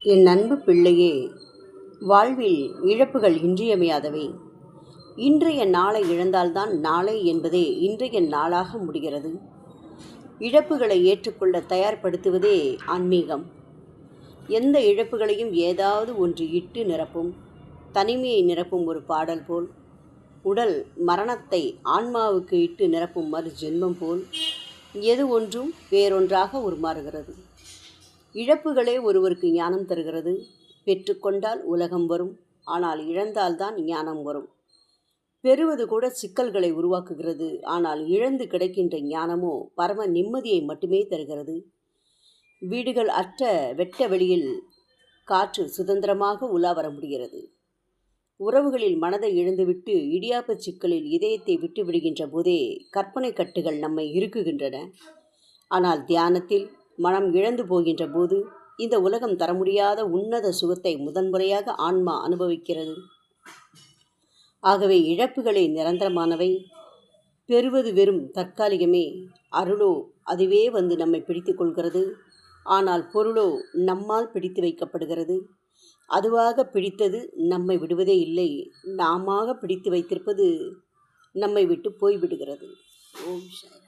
என் அன்பு பிள்ளையே, வாழ்வில் இழப்புகள் இன்றியமையாதவை. இன்றைய நாளை இழந்தால்தான் நாளை என்பதே இன்றைய நாளாக முடிகிறது. இழப்புகளை ஏற்றுக்கொள்ள தயார்படுத்துவதே ஆன்மீகம். எந்த இழப்புகளையும் ஏதாவது ஒன்று இட்டு நிரப்பும், தனிமையை நிரப்பும் ஒரு பாடல் போல், உடல் மரணத்தை ஆன்மாவுக்கு இட்டு நிரப்பும் மறு ஜென்மம் போல், எது ஒன்றும் வேறொன்றாக உருமாறுகிறது. இழப்புகளே ஒருவருக்கு ஞானம் தருகிறது. பெற்றுக்கொண்டால் உலகம் வரும், ஆனால் இழந்தால்தான் ஞானம் வரும். பெறுவது கூட சிக்கல்களை உருவாக்குகிறது, ஆனால் இழந்து கிடைக்கின்ற ஞானமோ பரம நிம்மதியை மட்டுமே தருகிறது. வீடுகள் அற்ற வெட்ட வெளியில் காற்று சுதந்திரமாக உலா வர முடிகிறது. உறவுகளில் மனதை இழந்துவிட்டு இடியாப்பச் சிக்கலில் இதயத்தை விட்டு விடுகின்ற போதே கற்பனை கட்டுகள் நம்மை இறுக்குகின்றன. ஆனால் தியானத்தில் மனம் இழந்து போகின்ற போது இந்த உலகம் தர முடியாத உன்னத சுகத்தை முதன்முறையாக ஆன்மா அனுபவிக்கிறது. ஆகவே இழப்புகளே நிரந்தரமானவை. பெறுவது வெறும் தற்காலிகமே. அருளோ அதுவே வந்து நம்மை பிடித்து கொள்கிறது. ஆனால் பொருளோ நம்மால் பிடித்து வைக்கப்படுகிறது. அதுவாக பிடித்தது நம்மை விடுவதே இல்லை. நாமாக பிடித்து வைத்திருப்பது நம்மை விட்டு போய்விடுகிறது. ஓம் சாய்.